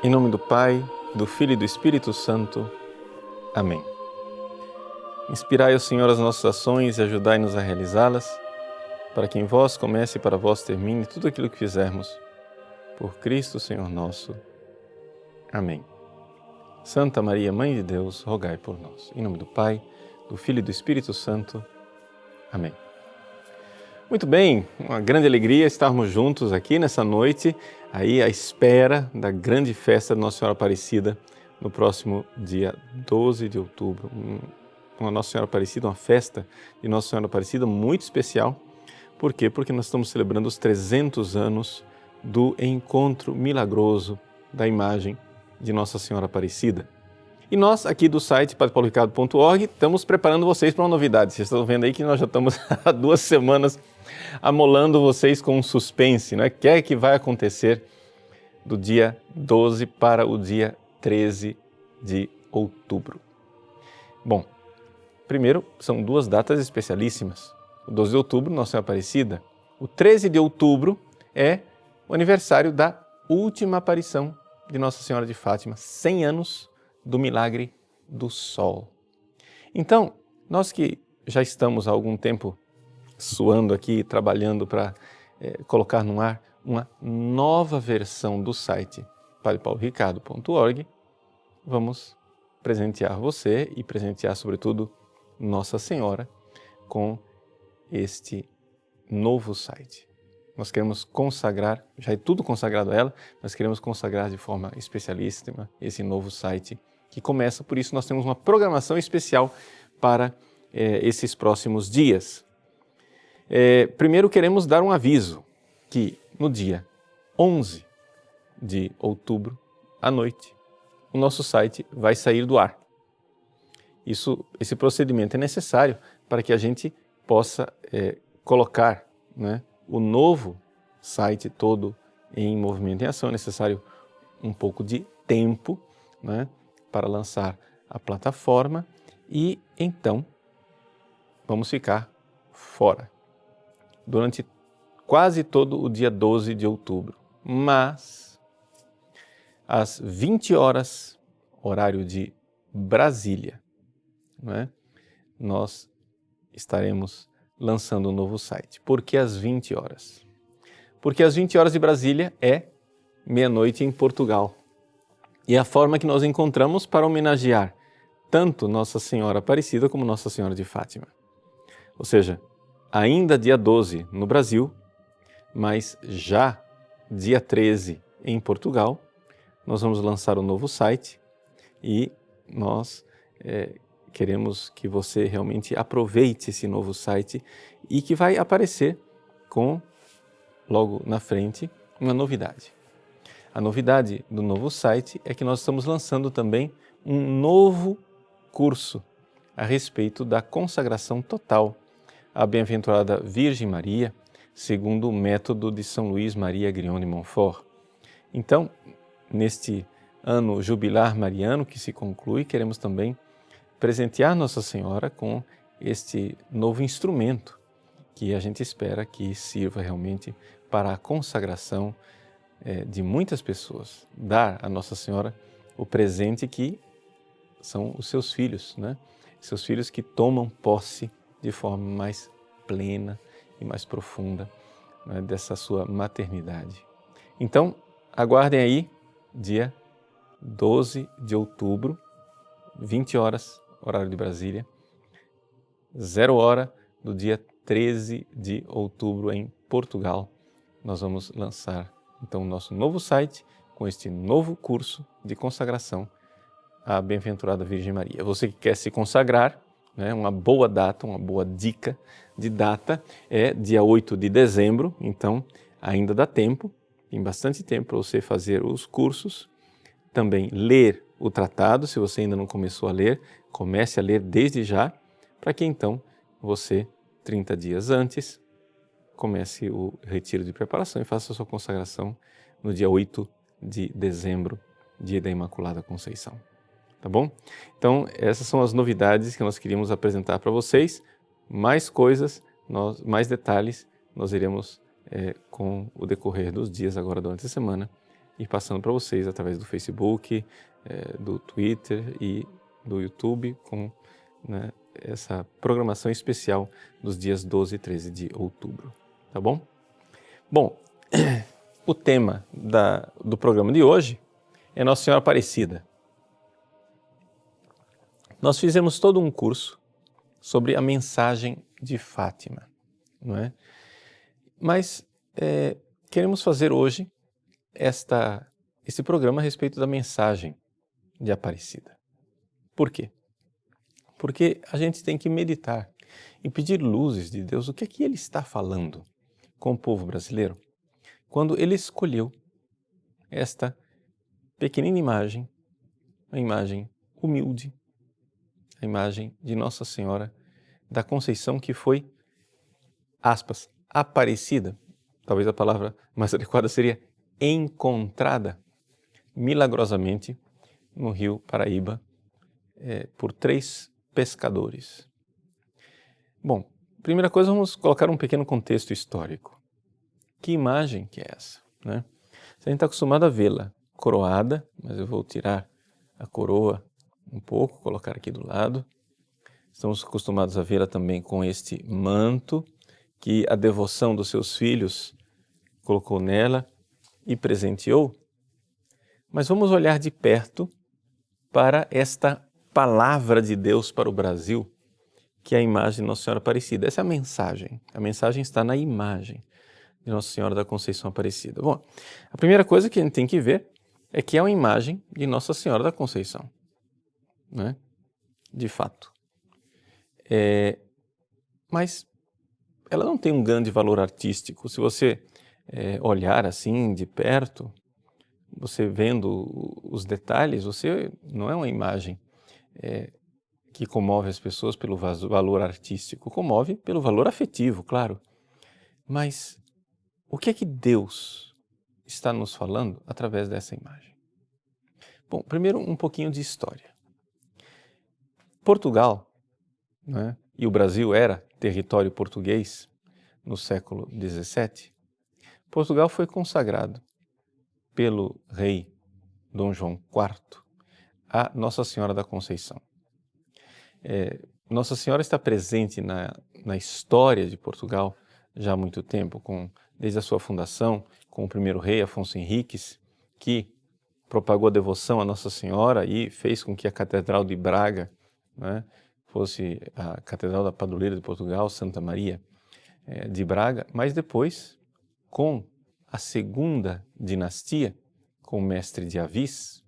Em nome do Pai, do Filho e do Espírito Santo. Amém. Inspirai, ó Senhor, as nossas ações e ajudai-nos a realizá-las, para que em vós comece e para vós termine tudo aquilo que fizermos. Por Cristo, Senhor nosso. Amém. Santa Maria, Mãe de Deus, rogai por nós. Em nome do Pai, do Filho e do Espírito Santo. Amém. Muito bem, uma grande alegria estarmos juntos aqui nessa noite, aí à espera da grande festa de Nossa Senhora Aparecida, no próximo dia 12 de outubro. Uma Nossa Senhora Aparecida, uma festa de Nossa Senhora Aparecida muito especial. Por quê? Porque nós estamos celebrando os 300 anos do encontro milagroso da imagem de Nossa Senhora Aparecida. E nós, aqui do site padrepauloricardo.org, estamos preparando vocês para uma novidade. Vocês estão vendo aí que nós já estamos há 2 semanas amolando vocês com um suspense, né? O que é que vai acontecer do dia 12 para o dia 13 de outubro? Bom, primeiro, são 2 datas especialíssimas. O 12 de outubro, Nossa Senhora Aparecida. O 13 de outubro é o aniversário da última aparição de Nossa Senhora de Fátima, 100 anos do milagre do Sol. Então, nós que já estamos há algum tempo suando aqui, trabalhando para colocar no ar uma nova versão do site padrepauloricardo.org, vamos presentear você e presentear, sobretudo, Nossa Senhora com este novo site. Nós queremos consagrar, já é tudo consagrado a ela, nós queremos consagrar de forma especialíssima esse novo site que começa, por isso nós temos uma programação especial para esses próximos dias. Primeiro queremos dar um aviso que no dia 11 de outubro, à noite, o nosso site vai sair do ar. Esse procedimento é necessário para que a gente possa colocar, né, o novo site todo em movimento, em ação. É necessário um pouco de tempo, né, para lançar a plataforma e então vamos ficar fora durante quase todo o dia 12 de outubro. Mas às 20 horas, horário de Brasília, né, nós estaremos lançando um novo site. Por que às 20 horas? Porque às 20 horas de Brasília é meia-noite em Portugal. E é a forma que nós encontramos para homenagear tanto Nossa Senhora Aparecida como Nossa Senhora de Fátima. Ou seja, ainda dia 12 no Brasil, mas já dia 13 em Portugal, nós vamos lançar um novo site e nós queremos que você realmente aproveite esse novo site e que vai aparecer com, logo na frente, uma novidade. A novidade do novo site é que nós estamos lançando também um novo curso a respeito da consagração total à Bem-aventurada Virgem Maria, segundo o método de São Luís Maria Grignion de Montfort. Então, neste ano jubilar mariano que se conclui, queremos também presentear Nossa Senhora com este novo instrumento que a gente espera que sirva realmente para a consagração de muitas pessoas. Dar a Nossa Senhora o presente que são os seus filhos, né? Seus filhos que tomam posse de forma mais plena e mais profunda, né, dessa sua maternidade. Então, aguardem aí, dia 12 de outubro, 20 horas, horário de Brasília, 0 hora do dia 13 de outubro em Portugal. Nós vamos lançar então o nosso novo site com este novo curso de consagração à Bem-aventurada Virgem Maria. Você que quer se consagrar, né, uma boa data, uma boa dica de data é dia 8 de dezembro, então ainda dá tempo, tem bastante tempo para você fazer os cursos, também ler o tratado, se você ainda não começou a ler, comece a ler desde já, para que então você, 30 dias antes, comece o retiro de preparação e faça a sua consagração no dia 8 de dezembro, dia da Imaculada Conceição. Tá bom? Então, essas são as novidades que nós queríamos apresentar para vocês. Mais coisas, mais detalhes, nós iremos, com o decorrer dos dias agora durante a semana, ir passando para vocês através do Facebook, do Twitter e do YouTube com, né, essa programação especial dos dias 12 e 13 de outubro, tá bom? Bom, o tema do programa de hoje é Nossa Senhora Aparecida. Nós fizemos todo um curso sobre a mensagem de Fátima, não é? Mas queremos fazer hoje esse programa a respeito da mensagem de Aparecida. Por quê? Porque a gente tem que meditar e pedir luzes de Deus, o que é que Ele está falando com o povo brasileiro, quando Ele escolheu esta pequenina imagem, a imagem humilde, a imagem de Nossa Senhora da Conceição, que foi, aspas, aparecida, talvez a palavra mais adequada seria encontrada milagrosamente no rio Paraíba por 3 pescadores. Bom, primeira coisa, vamos colocar um pequeno contexto histórico. Que imagem que é essa, né? A gente está acostumado a vê-la coroada, mas eu vou tirar a coroa um pouco, colocar aqui do lado. Estamos acostumados a vê-la também com este manto que a devoção dos seus filhos colocou nela e presenteou. Mas vamos olhar de perto para esta palavra de Deus para o Brasil, que é a imagem de Nossa Senhora Aparecida. Essa é a mensagem. A mensagem está na imagem de Nossa Senhora da Conceição Aparecida. Bom, a primeira coisa que a gente tem que ver é que é uma imagem de Nossa Senhora da Conceição, né? De fato. Mas ela não tem um grande valor artístico. Se você olhar assim de perto, você vendo os detalhes, você não é uma imagem que comove as pessoas pelo valor artístico, comove pelo valor afetivo, claro. Mas o que é que Deus está nos falando através dessa imagem? Bom, primeiro um pouquinho de história. Portugal, né, e o Brasil era território português no século XVII. Portugal foi consagrado pelo rei Dom João IV a Nossa Senhora da Conceição. Nossa Senhora está presente na história de Portugal já há muito tempo, desde a sua fundação, com o primeiro rei, Afonso Henriques, que propagou a devoção a Nossa Senhora e fez com que a Catedral de Braga, né, fosse a Catedral da Padroeira de Portugal, Santa Maria de Braga, mas depois, com a segunda dinastia, com o mestre de Avis,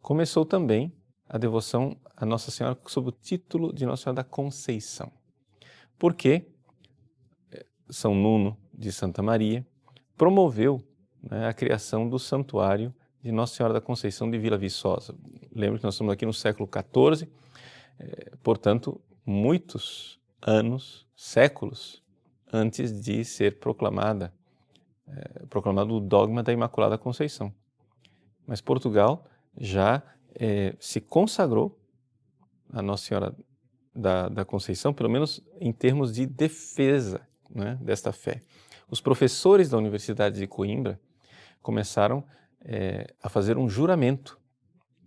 começou também a devoção a Nossa Senhora sob o título de Nossa Senhora da Conceição. Porque São Nuno de Santa Maria promoveu, né, a criação do santuário de Nossa Senhora da Conceição de Vila Viçosa. Lembra que nós estamos aqui no século XIV, portanto, muitos anos, séculos, antes de ser proclamado o dogma da Imaculada Conceição. Mas Portugal já se consagrou a Nossa Senhora da Conceição, pelo menos em termos de defesa, né, desta fé. Os professores da Universidade de Coimbra começaram a fazer um juramento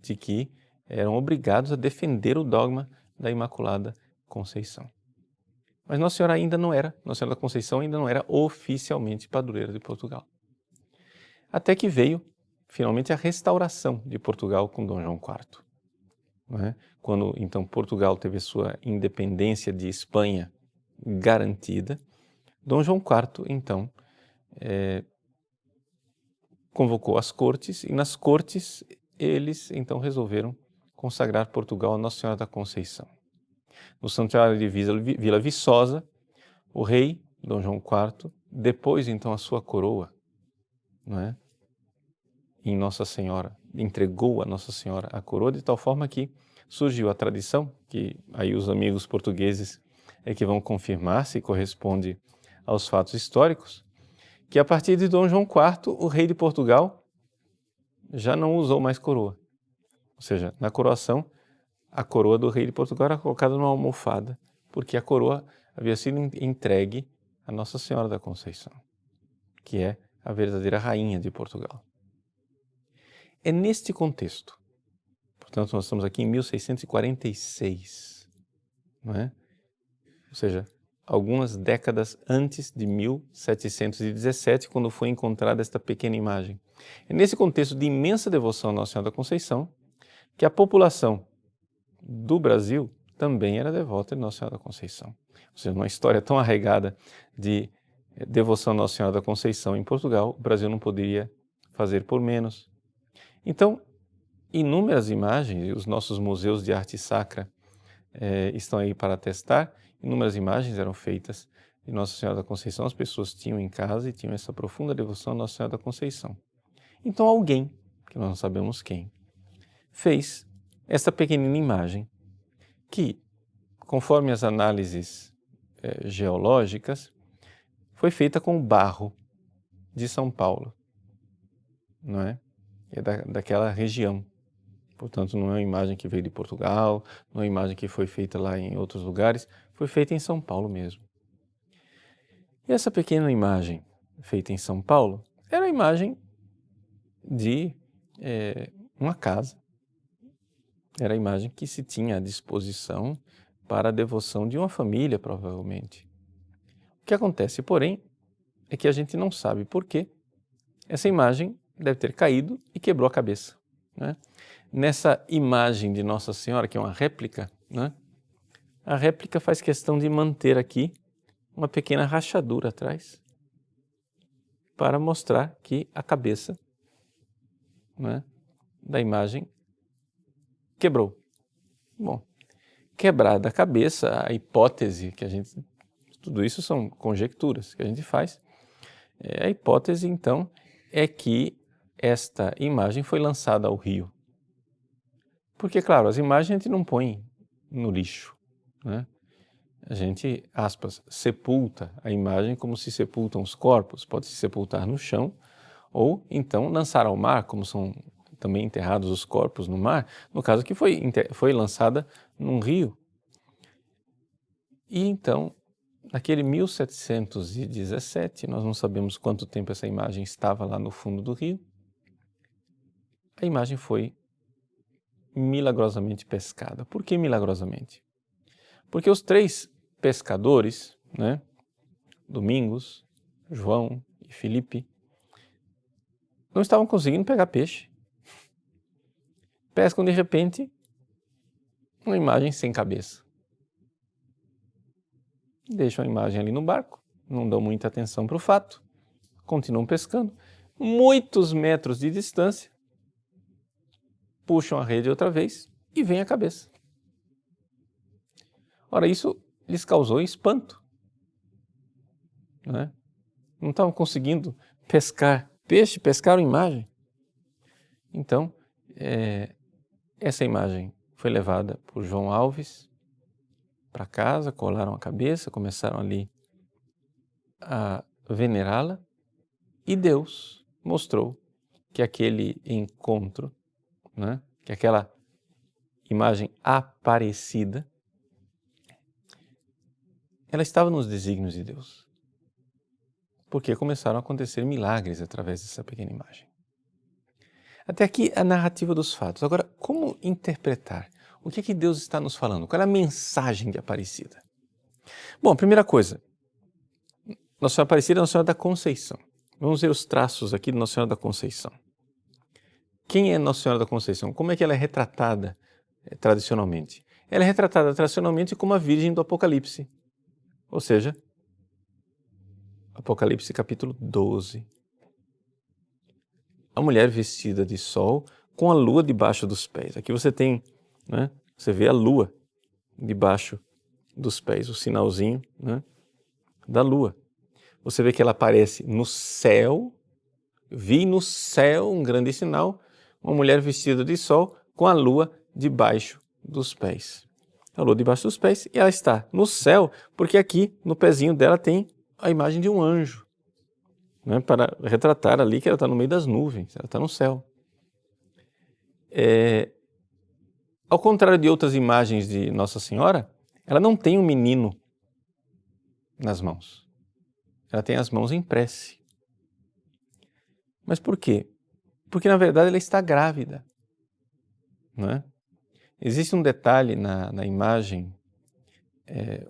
de que eram obrigados a defender o dogma da Imaculada Conceição. Mas Nossa Senhora da Conceição ainda não era oficialmente padroeira de Portugal. Até que veio, finalmente, a restauração de Portugal com Dom João IV. Né? Quando, então, Portugal teve sua independência de Espanha garantida, Dom João IV, então, convocou as cortes, e nas cortes eles, então, resolveram consagrar Portugal a Nossa Senhora da Conceição. No santuário de Vila Viçosa, o rei, Dom João IV, depôs, então, a sua coroa, não é? Em Nossa Senhora, entregou a Nossa Senhora a coroa, de tal forma que surgiu a tradição, que aí os amigos portugueses que vão confirmar se corresponde aos fatos históricos, que a partir de Dom João IV, o rei de Portugal já não usou mais coroa. Ou seja, na coroação, a coroa do rei de Portugal era colocada numa almofada, porque a coroa havia sido entregue a Nossa Senhora da Conceição, que é a verdadeira rainha de Portugal. é neste contexto, portanto nós estamos aqui em 1646, não é? Ou seja, algumas décadas antes de 1717, quando foi encontrada esta pequena imagem. É nesse contexto de imensa devoção à Nossa Senhora da Conceição que a população do Brasil também era devota de Nossa Senhora da Conceição. Ou seja, numa história tão arraigada de devoção à Nossa Senhora da Conceição em Portugal, o Brasil não poderia fazer por menos. Então, inúmeras imagens, e os nossos museus de arte sacra estão aí para atestar, inúmeras imagens eram feitas de Nossa Senhora da Conceição, as pessoas tinham em casa e tinham essa profunda devoção a Nossa Senhora da Conceição. Então alguém, que nós não sabemos quem, fez essa pequenina imagem que, conforme as análises geológicas, foi feita com barro de São Paulo, não é? É daquela região. Portanto, não é uma imagem que veio de Portugal, não é uma imagem que foi feita lá em outros lugares, foi feita em São Paulo mesmo. E essa pequena imagem feita em São Paulo era a imagem de uma casa. Era a imagem que se tinha à disposição para a devoção de uma família, provavelmente. O que acontece, porém, é que a gente não sabe por quê essa imagem deve ter caído e quebrou a cabeça, né? Nessa imagem de Nossa Senhora, que é uma réplica, né? A réplica faz questão de manter aqui uma pequena rachadura atrás para mostrar que a cabeça, né, da imagem quebrou. Bom, quebrada a cabeça, a hipótese que a gente... Tudo isso são conjecturas que a gente faz. A hipótese, então, é que esta imagem foi lançada ao rio. Porque, claro, as imagens a gente não põe no lixo, né? A gente, aspas, sepulta a imagem como se sepultam os corpos. Pode se sepultar no chão ou, então, lançar ao mar, como são também enterrados os corpos no mar. No caso que foi lançada num rio. E, então, naquele 1717, nós não sabemos quanto tempo essa imagem estava lá no fundo do rio, a imagem foi milagrosamente pescada. Por que milagrosamente? Porque os 3 pescadores, né, Domingos, João e Filipe, não estavam conseguindo pegar peixe. Pescam de repente uma imagem sem cabeça. Deixam a imagem ali no barco, não dão muita atenção para o fato, continuam pescando. Muitos metros de distância, puxam a rede outra vez e vem a cabeça. Ora, isso lhes causou espanto, né? Não estavam conseguindo pescar peixe, pescaram imagem. Então, essa imagem foi levada por João Alves para casa, colaram a cabeça, começaram ali a venerá-la e Deus mostrou que aquele encontro, né, que aquela imagem aparecida, ela estava nos desígnios de Deus. Porque começaram a acontecer milagres através dessa pequena imagem. Até aqui a narrativa dos fatos. Agora, como interpretar? O que é que Deus está nos falando? Qual é a mensagem de Aparecida? Bom, primeira coisa, Nossa Senhora Aparecida é Nossa Senhora da Conceição. Vamos ver os traços aqui de Nossa Senhora da Conceição. Quem é Nossa Senhora da Conceição? Como é que ela é retratada tradicionalmente? Ela é retratada tradicionalmente como a Virgem do Apocalipse. Ou seja, Apocalipse capítulo 12. A mulher vestida de sol com a lua debaixo dos pés. Aqui você tem, né, você vê a lua debaixo dos pés, o sinalzinho, né, da lua. Você vê que ela aparece no céu, vi no céu um grande sinal, uma mulher vestida de sol com a lua debaixo dos pés. A lua debaixo dos pés e ela está no céu, porque aqui no pezinho dela tem a imagem de um anjo, né, para retratar ali que ela está no meio das nuvens, ela está no céu. Ao contrário de outras imagens de Nossa Senhora, ela não tem um menino nas mãos. Ela tem as mãos em prece. Mas por quê? Porque na verdade ela está grávida, não é? Existe um detalhe na imagem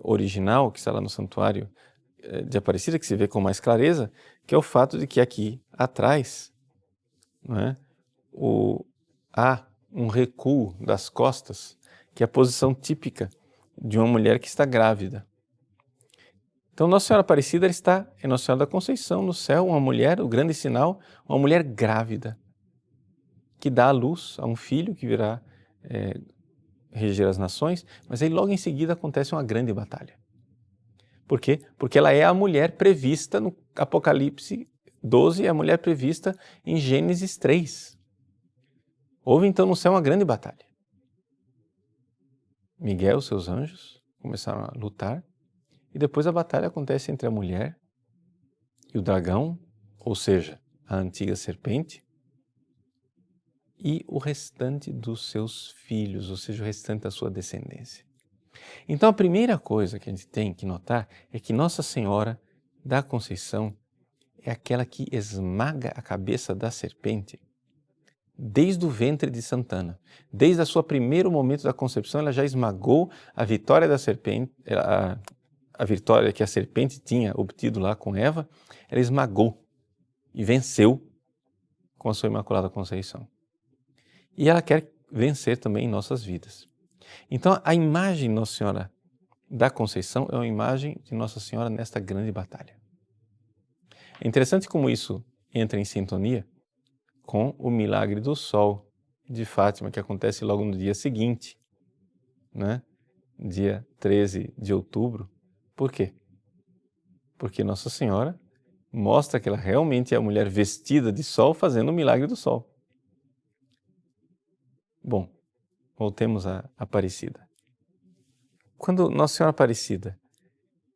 original, que está lá no santuário de Aparecida, que se vê com mais clareza, que é o fato de que aqui atrás, não é, há um recuo das costas, que é a posição típica de uma mulher que está grávida. Então Nossa Senhora Aparecida está em Nossa Senhora da Conceição, no céu, uma mulher, o grande sinal, uma mulher grávida, que dá à luz a um filho que virá reger as nações, mas aí logo em seguida acontece uma grande batalha. Por quê? Porque ela é a mulher prevista no Apocalipse 12 e a mulher prevista em Gênesis 3. Houve então no céu uma grande batalha. Miguel e seus anjos começaram a lutar e depois a batalha acontece entre a mulher e o dragão, ou seja, a antiga serpente, e o restante dos seus filhos, ou seja, o restante da sua descendência. Então a primeira coisa que a gente tem que notar é que Nossa Senhora da Conceição é aquela que esmaga a cabeça da serpente desde o ventre de Santana. Desde o seu primeiro momento da concepção, ela já esmagou a vitória da serpente, a vitória que a serpente tinha obtido lá com Eva, ela esmagou e venceu com a sua Imaculada Conceição. E ela quer vencer também em nossas vidas. Então, a imagem de Nossa Senhora da Conceição é uma imagem de Nossa Senhora nesta grande batalha. É interessante como isso entra em sintonia com o milagre do sol de Fátima, que acontece logo no dia seguinte, né? Dia 13 de outubro. Por quê? Porque Nossa Senhora mostra que ela realmente é a mulher vestida de sol fazendo o milagre do sol. Bom, voltemos à Aparecida. Quando Nossa Senhora Aparecida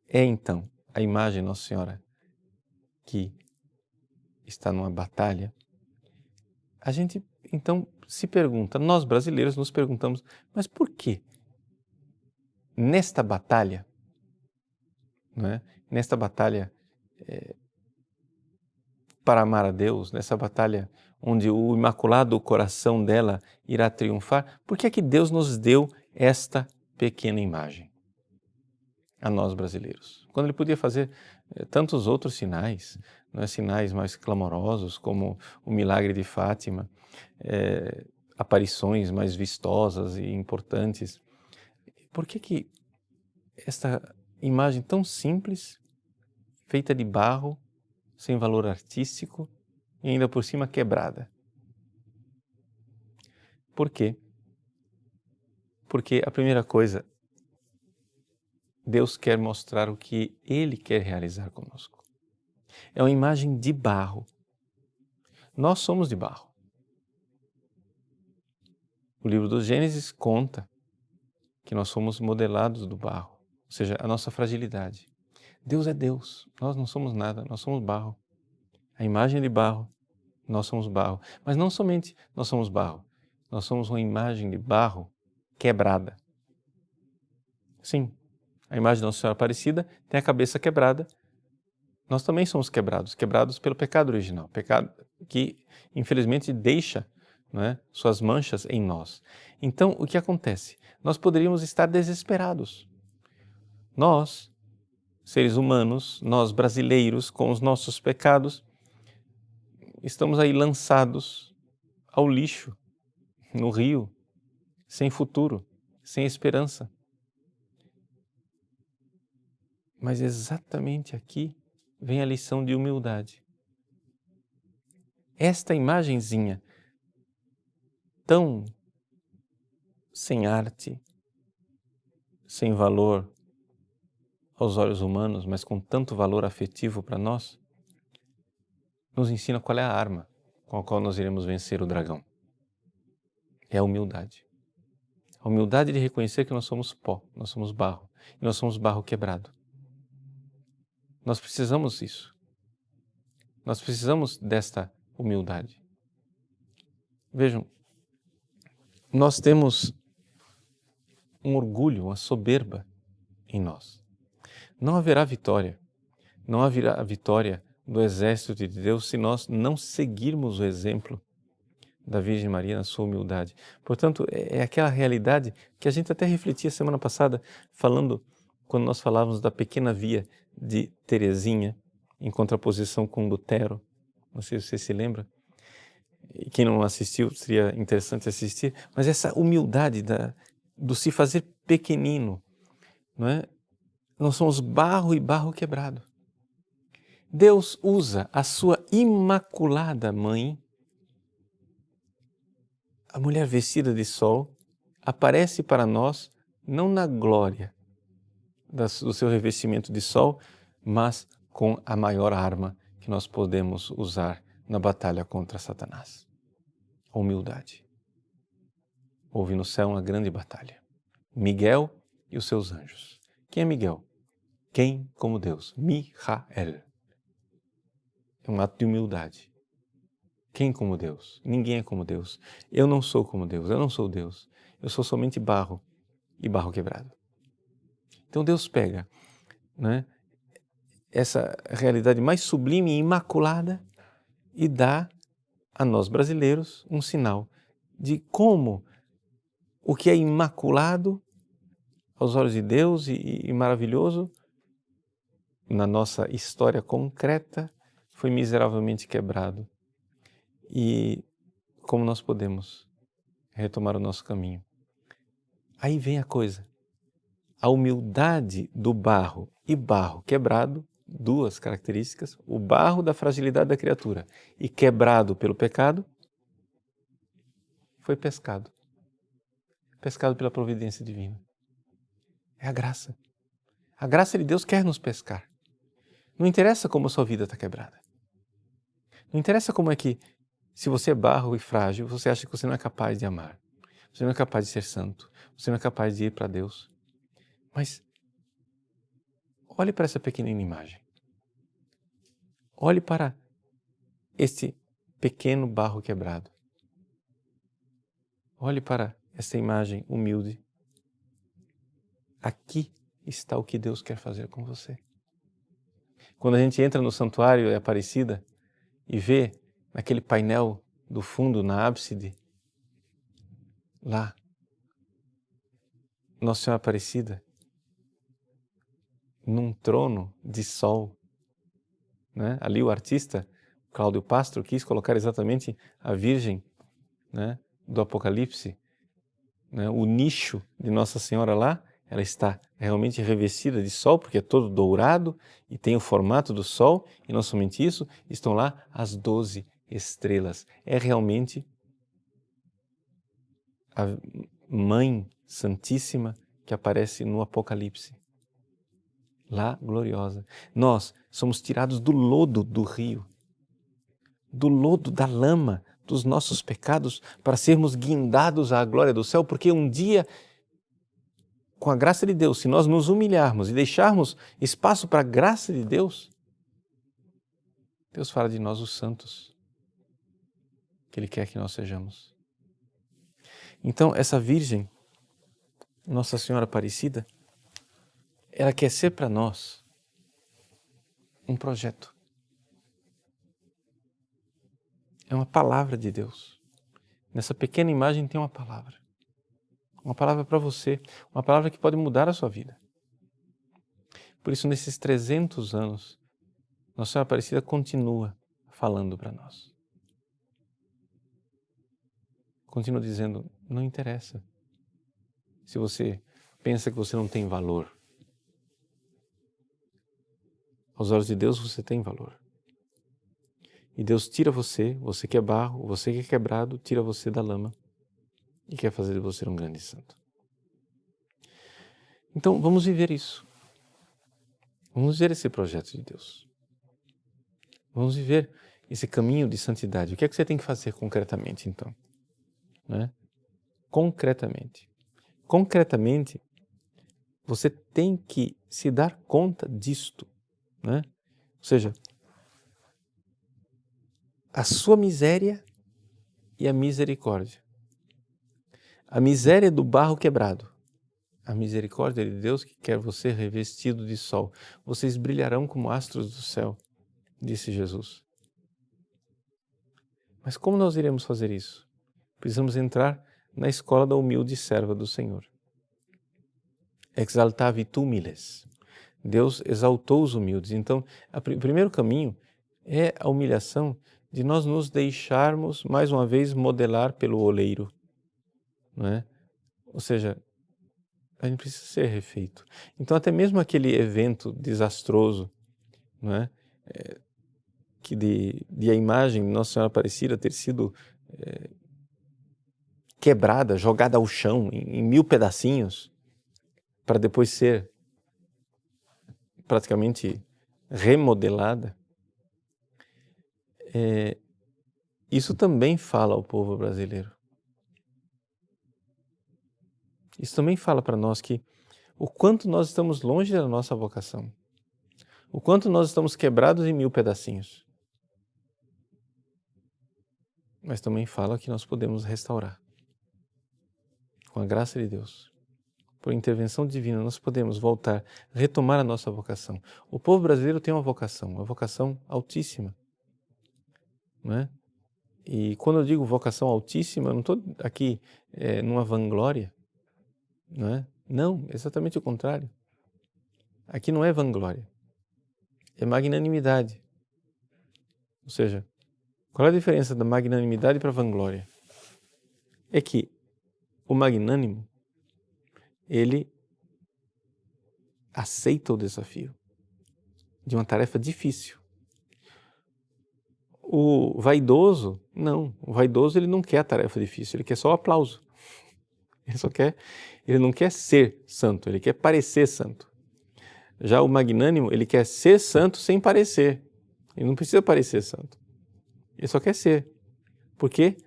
é então a imagem de Nossa Senhora que está numa batalha, a gente então se pergunta, nós brasileiros nos perguntamos, mas por que nesta batalha, não é? Nesta batalha para amar a Deus, nessa batalha onde o Imaculado Coração dela irá triunfar, por que é que Deus nos deu esta pequena imagem a nós brasileiros? Quando Ele podia fazer tantos outros sinais, não é? Sinais mais clamorosos como o milagre de Fátima, aparições mais vistosas e importantes. Por que esta imagem tão simples, feita de barro, sem valor artístico e ainda por cima quebrada? Por quê? Porque a primeira coisa, Deus quer mostrar o que Ele quer realizar conosco. É uma imagem de barro. Nós somos de barro. O livro do Gênesis conta que nós somos modelados do barro, ou seja, a nossa fragilidade. Deus é Deus, nós não somos nada, nós somos barro. A imagem de barro, nós somos barro. Mas não somente nós somos barro, nós somos uma imagem de barro quebrada. Sim, a imagem de Nossa Senhora Aparecida tem a cabeça quebrada. Nós também somos quebrados pelo pecado original, pecado que infelizmente deixa, não é, suas manchas em nós. Então, o que acontece? Nós poderíamos estar desesperados. Nós, seres humanos, nós brasileiros, com os nossos pecados, estamos aí lançados ao lixo, no rio, sem futuro, sem esperança. Mas exatamente aqui vem a lição de humildade. Esta imagenzinha tão sem arte, sem valor aos olhos humanos, mas com tanto valor afetivo para nós, nos ensina qual é a arma com a qual nós iremos vencer o dragão. É a humildade. A humildade de reconhecer que nós somos pó, nós somos barro, e nós somos barro quebrado. Nós precisamos disso. Nós precisamos desta humildade. Vejam, nós temos um orgulho, uma soberba em nós. Não haverá vitória. Não haverá vitória do exército de Deus se nós não seguirmos o exemplo da Virgem Maria na sua humildade. Portanto, é aquela realidade que a gente até refletia semana passada, quando nós falávamos da pequena via de Teresinha, em contraposição com Lutero. Não sei se você se lembra. E quem não assistiu, seria interessante assistir. Mas essa humildade do se fazer pequenino, não é? Nós somos barro e barro quebrado. Deus usa a sua imaculada mãe, a mulher vestida de sol, aparece para nós não na glória do seu revestimento de sol, mas com a maior arma que nós podemos usar na batalha contra Satanás. A humildade. Houve no céu uma grande batalha. Miguel e os seus anjos. Quem é Miguel? Quem como Deus? Michael. É um ato de humildade. Quem como Deus? Ninguém é como Deus. Eu não sou como Deus, eu não sou Deus. Eu sou somente barro e barro quebrado. Então Deus pega, né, essa realidade mais sublime e imaculada e dá a nós brasileiros um sinal de como o que é imaculado aos olhos de Deus e maravilhoso na nossa história concreta foi miseravelmente quebrado. E como nós podemos retomar o nosso caminho? Aí vem a coisa. A humildade do barro e barro quebrado, duas características, o barro da fragilidade da criatura e quebrado pelo pecado, foi pescado. Pescado pela providência divina. É a graça. A graça de Deus quer nos pescar. Não interessa como a sua vida está quebrada. Não interessa como é que, se você é barro e frágil, você acha que você não é capaz de amar. Você não é capaz de ser santo. Você não é capaz de ir para Deus. Mas olhe para essa pequenina imagem. Olhe para este pequeno barro quebrado. Olhe para essa imagem humilde. Aqui está o que Deus quer fazer com você. Quando a gente entra no santuário Aparecida e vê naquele painel do fundo, na ábside, lá, Nossa Senhora Aparecida, num trono de sol, né? Ali o artista, Cláudio Pastro, quis colocar exatamente a Virgem, né, do Apocalipse, né? O nicho de Nossa Senhora lá, ela está realmente revestida de sol, porque é todo dourado e tem o formato do sol, e não somente isso, estão lá as 12 estrelas. É realmente a Mãe Santíssima que aparece no Apocalipse. Lá, gloriosa. Nós somos tirados do lodo do rio, do lodo, da lama, dos nossos pecados, para sermos guindados à glória do céu, porque um dia, com a graça de Deus, se nós nos humilharmos e deixarmos espaço para a graça de Deus, Deus fala de nós os santos, que Ele quer que nós sejamos. Então, essa Virgem, Nossa Senhora Aparecida, ela quer ser para nós um projeto. É uma palavra de Deus. Nessa pequena imagem tem uma palavra. Uma palavra para você, uma palavra que pode mudar a sua vida. Por isso, nesses 300 anos, Nossa Senhora Aparecida continua falando para nós. Continua dizendo, não interessa se você pensa que você não tem valor. Aos olhos de Deus você tem valor. E Deus tira você que é barro, você que é quebrado, tira você da lama e quer fazer de você um grande santo. Então vamos viver isso. Vamos viver esse projeto de Deus. Vamos viver esse caminho de santidade. O que é que você tem que fazer concretamente então? Né? Concretamente. Concretamente, você tem que se dar conta disto. Né? Ou seja, a sua miséria e a misericórdia. A miséria do barro quebrado. A misericórdia de Deus que quer você revestido de sol. Vocês brilharão como astros do céu, disse Jesus. Mas como nós iremos fazer isso? Precisamos entrar na escola da humilde serva do Senhor. Exaltavit humiles. Deus exaltou os humildes. Então, o primeiro caminho é a humilhação de nós nos deixarmos, mais uma vez, modelar pelo oleiro. Não é? Ou seja, a gente precisa ser refeito. Então, até mesmo aquele evento desastroso, não é? Que de a imagem de Nossa Senhora Aparecida ter sido quebrada, jogada ao chão em 1000 pedacinhos, para depois ser praticamente remodelada, isso também fala ao povo brasileiro. Isso também fala para nós que o quanto nós estamos longe da nossa vocação, o quanto nós estamos quebrados em 1000 pedacinhos. Mas também fala que nós podemos restaurar. Com a graça de Deus, por intervenção divina, nós podemos voltar, retomar a nossa vocação. O povo brasileiro tem uma vocação altíssima. Não é? E quando eu digo vocação altíssima, eu não estou aqui numa vanglória. Não é? Não, exatamente o contrário. Aqui não é vanglória, é magnanimidade. Ou seja, qual é a diferença da magnanimidade para a vanglória? É que o magnânimo, ele aceita o desafio de uma tarefa difícil. O vaidoso, não. O vaidoso, ele não quer a tarefa difícil, ele quer só o aplauso. Ele não quer ser santo, ele quer parecer santo. Já o magnânimo, ele quer ser santo sem parecer. Ele não precisa parecer santo. Ele só quer ser. Por quê?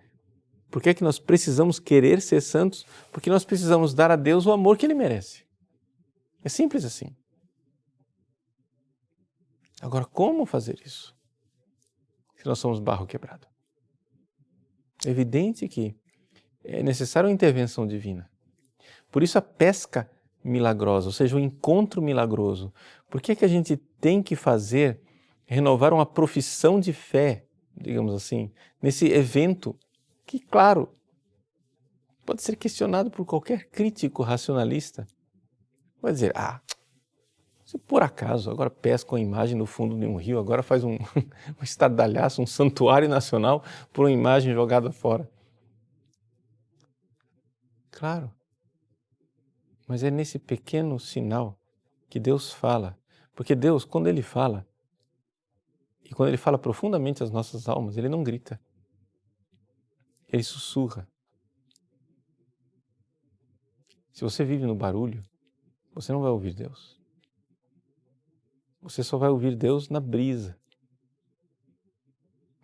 Por que é que nós precisamos querer ser santos? Porque nós precisamos dar a Deus o amor que Ele merece. É simples assim. Agora, como fazer isso? Se nós somos barro quebrado. É evidente que é necessária uma intervenção divina. Por isso a pesca milagrosa, ou seja, o encontro milagroso. Por que é que a gente tem que renovar uma profissão de fé, digamos assim, nesse evento que, claro, pode ser questionado por qualquer crítico racionalista. Vai dizer, se por acaso agora pesca uma imagem no fundo de um rio, agora faz um estardalhaço, um santuário nacional por uma imagem jogada fora. Claro, mas é nesse pequeno sinal que Deus fala. Porque Deus, quando Ele fala, e quando Ele fala profundamente às nossas almas, Ele não grita. Ele sussurra. Se você vive no barulho, você não vai ouvir Deus. Você só vai ouvir Deus na brisa.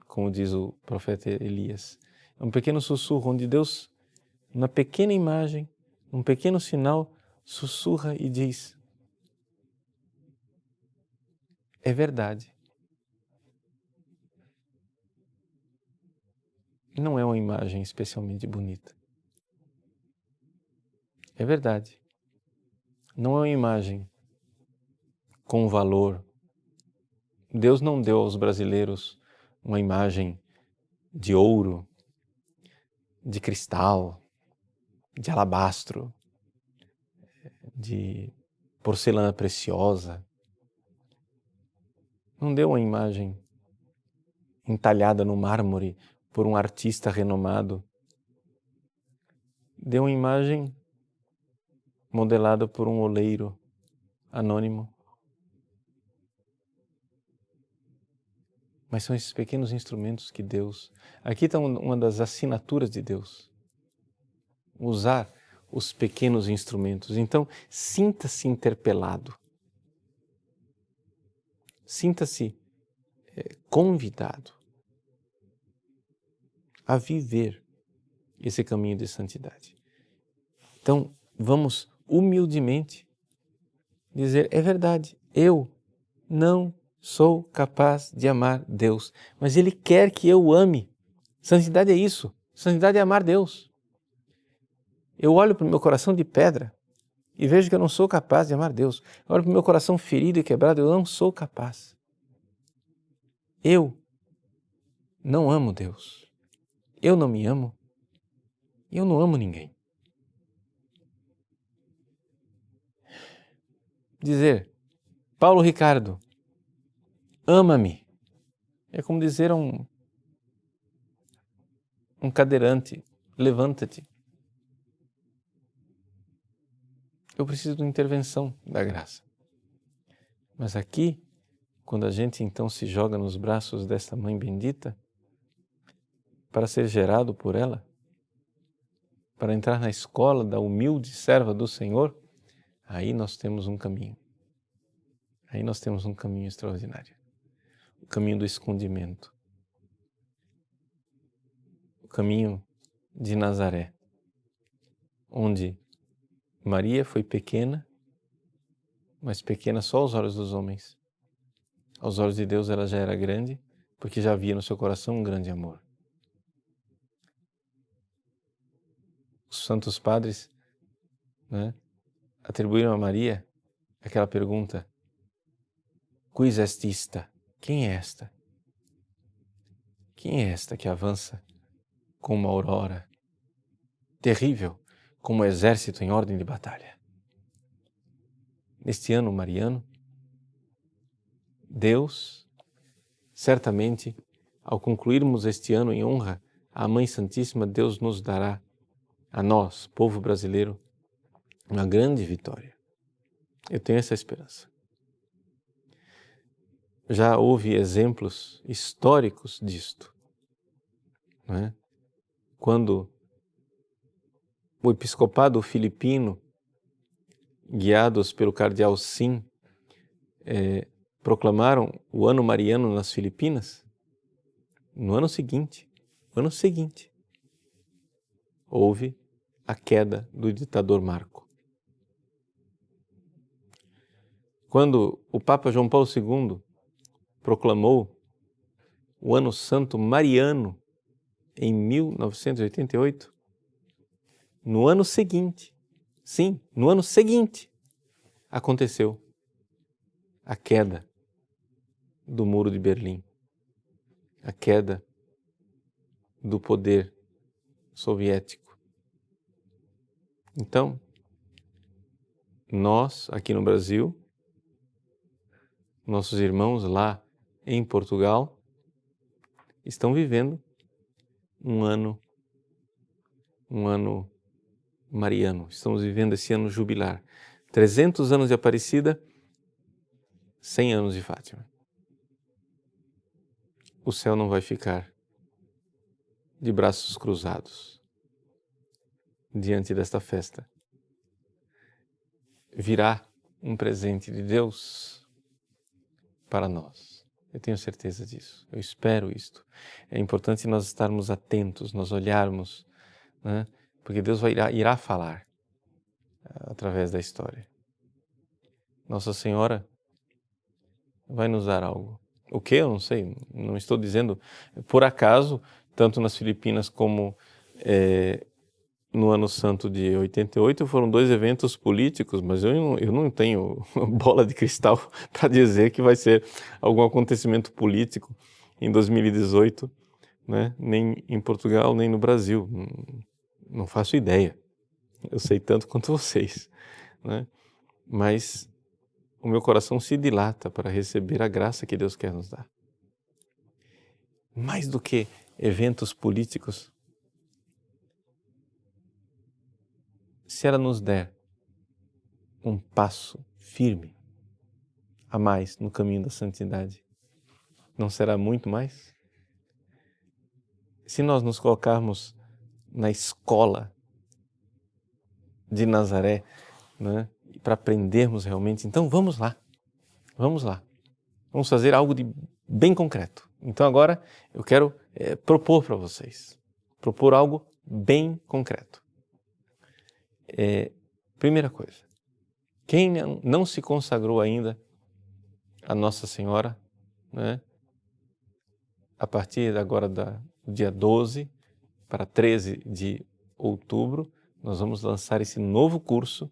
Como diz o profeta Elias. É um pequeno sussurro onde Deus, numa pequena imagem, num pequeno sinal, sussurra e diz: é verdade. Não é uma imagem especialmente bonita. É verdade. Não é uma imagem com valor. Deus não deu aos brasileiros uma imagem de ouro, de cristal, de alabastro, de porcelana preciosa. Não deu uma imagem entalhada no mármore por um artista renomado. Deu uma imagem modelada por um oleiro anônimo. Mas são esses pequenos instrumentos que Deus... Aqui está uma das assinaturas de Deus. Usar os pequenos instrumentos. Então, sinta-se interpelado. Sinta-se convidado a viver esse caminho de santidade. Então, vamos humildemente dizer, é verdade, eu não sou capaz de amar Deus, mas Ele quer que eu o ame. Santidade é isso, santidade é amar Deus. Eu olho para o meu coração de pedra e vejo que eu não sou capaz de amar Deus. Eu olho para o meu coração ferido e quebrado, eu não sou capaz. Eu não amo Deus. Eu não me amo. E eu não amo ninguém. Dizer, Paulo Ricardo, ama-me, é como dizer a um cadeirante, levanta-te. Eu preciso de uma intervenção da graça. Mas aqui, quando a gente então se joga nos braços dessa mãe bendita, para ser gerado por ela, para entrar na escola da humilde serva do Senhor, aí nós temos um caminho. Aí nós temos um caminho extraordinário. O caminho do escondimento. O caminho de Nazaré, onde Maria foi pequena, mas pequena só aos olhos dos homens. Aos olhos de Deus ela já era grande, porque já havia no seu coração um grande amor. Os santos padres, atribuíram a Maria aquela pergunta: Quis est ista? Quem é esta? Quem é esta que avança como uma aurora, terrível como um exército em ordem de batalha? Neste ano mariano, Deus, certamente, ao concluirmos este ano em honra à Mãe Santíssima, Deus nos dará, a nós, povo brasileiro, uma grande vitória. Eu tenho essa esperança. Já houve exemplos históricos disto, não é? Quando o episcopado filipino, guiados pelo cardeal Sim, proclamaram o ano mariano nas Filipinas, no ano seguinte, houve a queda do ditador Marco. Quando o Papa João Paulo II proclamou o Ano Santo Mariano em 1988, no ano seguinte, aconteceu a queda do Muro de Berlim, a queda do poder soviético. Então, nós, aqui no Brasil, nossos irmãos lá em Portugal, estão vivendo um ano mariano. Estamos vivendo esse ano jubilar. 300 anos de Aparecida, 100 anos de Fátima. O céu não vai ficar de braços cruzados diante desta festa. Virá um presente de Deus para nós. Eu tenho certeza disso. Eu espero isto. É importante nós estarmos atentos, nós olharmos, né? Porque Deus irá falar através da história. Nossa Senhora vai nos dar algo. O que? Eu não sei. Não estou dizendo por acaso, tanto nas Filipinas como no Ano Santo de 88 foram 2 eventos políticos, mas eu não tenho bola de cristal para dizer que vai ser algum acontecimento político em 2018, né? Nem em Portugal, nem no Brasil. Não faço ideia. Eu sei tanto quanto vocês, né? Mas o meu coração se dilata para receber a graça que Deus quer nos dar. Mais do que eventos políticos, se ela nos der um passo firme a mais no caminho da santidade, não será muito mais? Se nós nos colocarmos na escola de Nazaré, né, para aprendermos realmente, então vamos lá. Vamos fazer algo de bem concreto. Então agora eu quero propor para vocês, propor algo bem concreto. Primeira coisa, quem não se consagrou ainda a Nossa Senhora, né, a partir agora do dia 12 para 13 de outubro, nós vamos lançar esse novo curso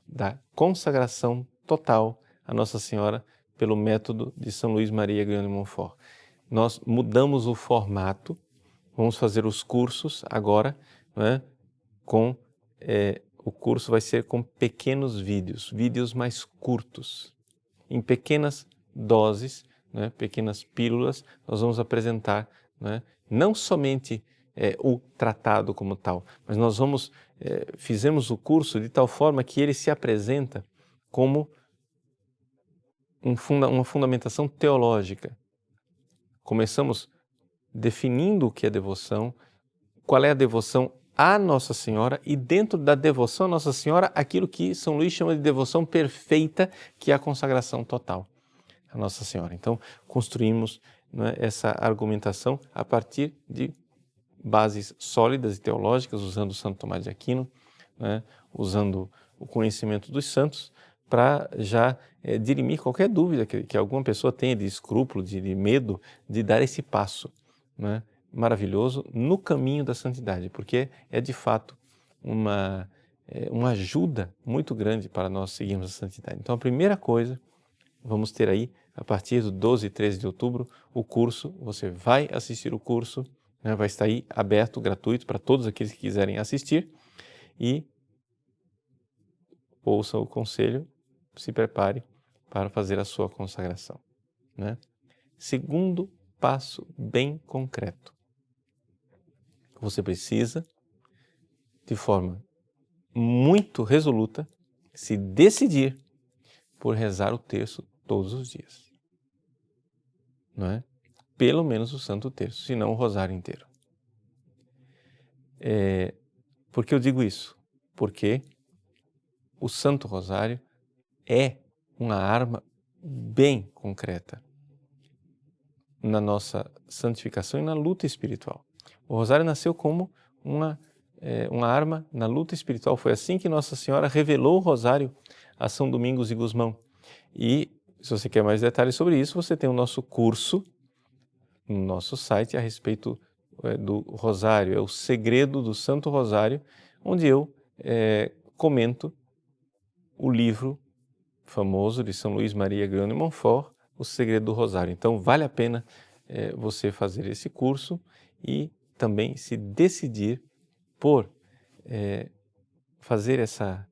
da consagração total a Nossa Senhora pelo método de São Luís Maria Grignion de Montfort. Nós mudamos o formato, vamos fazer os cursos agora, né, o curso vai ser com pequenos vídeos mais curtos, em pequenas doses, né, pequenas pílulas. Nós vamos apresentar, né, não somente o tratado como tal, mas nós fizemos o curso de tal forma que ele se apresenta como uma fundamentação teológica. Começamos definindo o que é devoção, qual é a devoção à Nossa Senhora e dentro da devoção à Nossa Senhora, aquilo que São Luís chama de devoção perfeita, que é a consagração total à Nossa Senhora. Então, construímos, né, essa argumentação a partir de bases sólidas e teológicas, usando Santo Tomás de Aquino, né, usando o conhecimento dos santos, para já dirimir qualquer dúvida que alguma pessoa tenha de escrúpulo, de medo de dar esse passo, né, maravilhoso no caminho da santidade, porque é de fato uma ajuda muito grande para nós seguirmos a santidade. Então, a primeira coisa, vamos ter aí, a partir do 12 e 13 de outubro, o curso. Você vai assistir o curso, né, vai estar aí aberto, gratuito, para todos aqueles que quiserem assistir, e ouçam o conselho, se prepare para fazer a sua consagração, né? Segundo passo bem concreto. Você precisa, de forma muito resoluta, se decidir por rezar o terço todos os dias, não é? Pelo menos o Santo Terço, se não o rosário inteiro. Por que eu digo isso? Porque o Santo Rosário é uma arma bem concreta na nossa santificação e na luta espiritual. O Rosário nasceu como uma arma na luta espiritual. Foi assim que Nossa Senhora revelou o Rosário a São Domingos de Gusmão. E, se você quer mais detalhes sobre isso, você tem o nosso curso no nosso site a respeito do Rosário. É o Segredo do Santo Rosário, onde eu comento o livro famoso de São Luís Maria Grignion de Montfort, O Segredo do Rosário. Então, vale a pena você fazer esse curso e também se decidir por fazer essa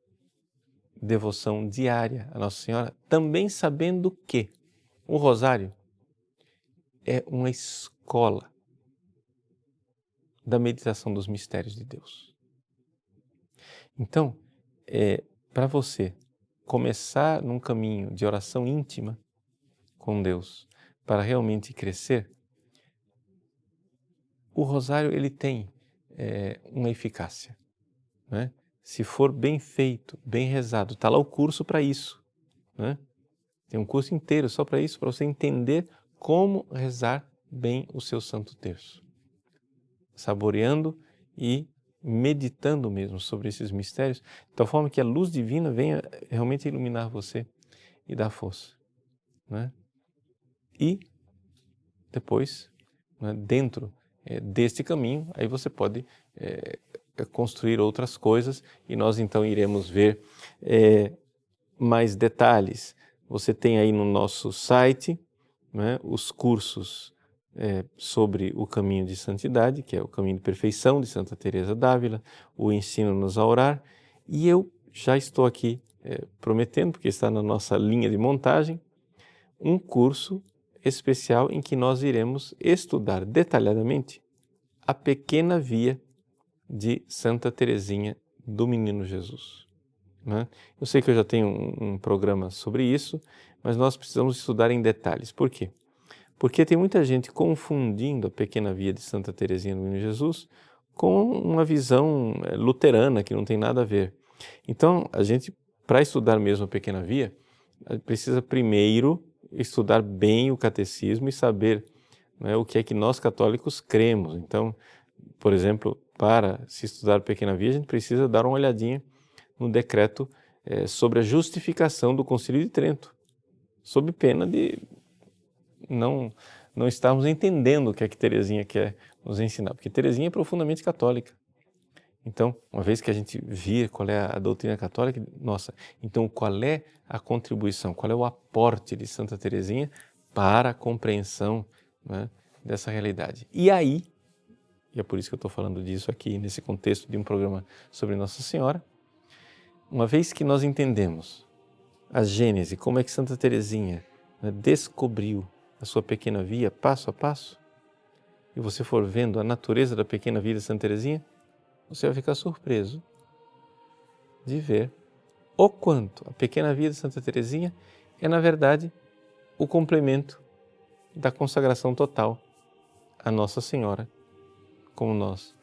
devoção diária à Nossa Senhora, também sabendo que o Rosário é uma escola da meditação dos mistérios de Deus. Então, para você começar num caminho de oração íntima com Deus, para realmente crescer, o Rosário ele tem uma eficácia, né? Se for bem feito, bem rezado, está lá o curso para isso, né? Tem um curso inteiro só para isso, para você entender como rezar bem o seu Santo Terço, saboreando e meditando mesmo sobre esses mistérios, de tal forma que a luz divina venha realmente iluminar você e dar força, né? E depois, né, dentro deste caminho, aí você pode construir outras coisas e nós então iremos ver mais detalhes. Você tem aí no nosso site, né, os cursos sobre o caminho de santidade, que é o caminho de perfeição de Santa Teresa d'Ávila, o Ensina-nos a Orar, e eu já estou aqui prometendo, porque está na nossa linha de montagem, um curso especial em que nós iremos estudar detalhadamente a pequena via de Santa Teresinha do Menino Jesus, né? Eu sei que eu já tenho um programa sobre isso, mas nós precisamos estudar em detalhes. Por quê? Porque tem muita gente confundindo a pequena via de Santa Teresinha do Menino Jesus com uma visão luterana que não tem nada a ver. Então, a gente, para estudar mesmo a pequena via, precisa primeiro estudar bem o catecismo e saber, né, o que é que nós católicos cremos. Então, por exemplo, para se estudar a pequena via, a gente precisa dar uma olhadinha no decreto sobre a justificação do Concílio de Trento, sob pena de não estarmos entendendo o que é que Teresinha quer nos ensinar, porque Teresinha é profundamente católica. Então, uma vez que a gente vê qual é a doutrina católica, nossa, então qual é a contribuição, qual é o aporte de Santa Teresinha para a compreensão, né, dessa realidade? E aí e é por isso que eu estou falando disso aqui, nesse contexto de um programa sobre Nossa Senhora, uma vez que nós entendemos a gênese, como é que Santa Teresinha, né, descobriu a sua pequena via passo a passo, e você for vendo a natureza da pequena via de Santa Teresinha, você vai ficar surpreso de ver o quanto a pequena via de Santa Teresinha é, na verdade, o complemento da consagração total a Nossa Senhora, como nós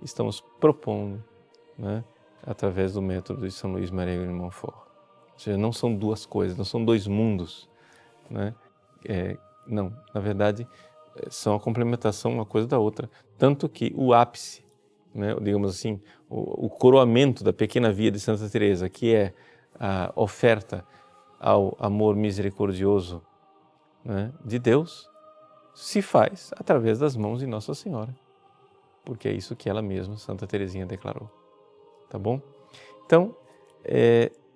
estamos propondo, né, através do método de São Luís Maria de Montfort. Ou seja, não são duas coisas, não são dois mundos, né? Não, na verdade, são a complementação uma coisa da outra, tanto que o ápice, né, digamos assim, o coroamento da pequena via de Santa Teresa, que é a oferta ao amor misericordioso, né, de Deus, se faz através das mãos de Nossa Senhora, porque é isso que ela mesma, Santa Teresinha, declarou. Tá bom? Então,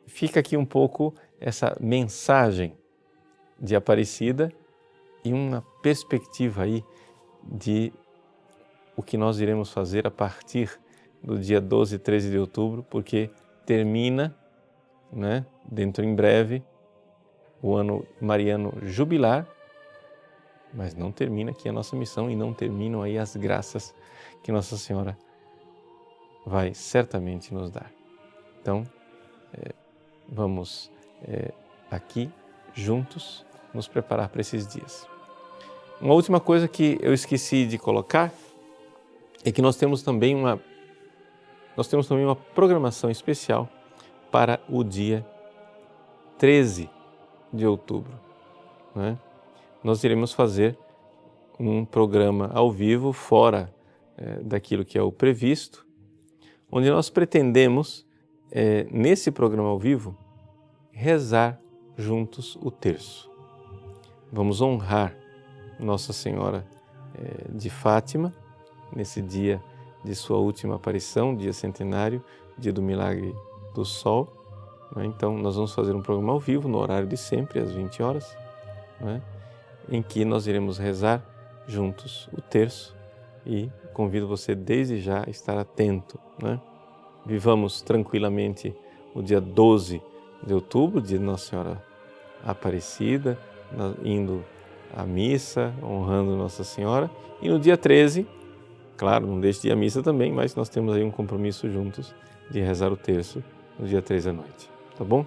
fica aqui um pouco essa mensagem de Aparecida e uma perspectiva aí de o que nós iremos fazer a partir do dia 12 e 13 de outubro, porque termina, né, dentro em breve, o ano mariano jubilar, mas não termina aqui a nossa missão e não terminam aí as graças que Nossa Senhora vai certamente nos dar. Então, vamos aqui juntos nos preparar para esses dias. Uma última coisa que eu esqueci de colocar é que nós temos também uma programação especial para o dia 13 de outubro, né? Nós iremos fazer um programa ao vivo, fora daquilo que é o previsto, onde nós pretendemos, nesse programa ao vivo, rezar juntos o terço. Vamos honrar Nossa Senhora de Fátima, nesse dia de sua última aparição, dia centenário, dia do Milagre do Sol. Então, nós vamos fazer um programa ao vivo, no horário de sempre, às 20 horas, em que nós iremos rezar juntos o terço e convido você desde já a estar atento, né? Vivamos tranquilamente o dia 12 de outubro, dia de Nossa Senhora Aparecida, indo à missa, honrando Nossa Senhora, e no dia 13, claro, não deixe de ir à missa também, mas nós temos aí um compromisso juntos de rezar o terço no dia 13 à noite, tá bom?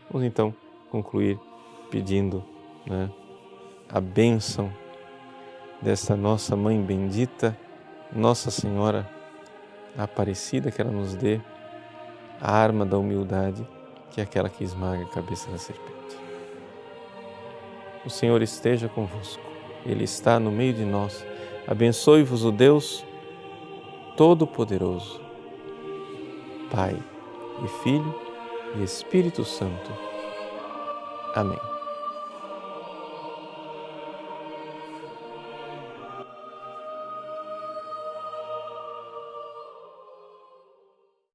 Vamos então concluir pedindo, né, a bênção dessa nossa Mãe bendita, Nossa Senhora Aparecida, que ela nos dê a arma da humildade, que é aquela que esmaga a cabeça da serpente. O Senhor esteja convosco, Ele está no meio de nós. Abençoe-vos o Deus Todo-Poderoso, Pai e Filho e Espírito Santo. Amém.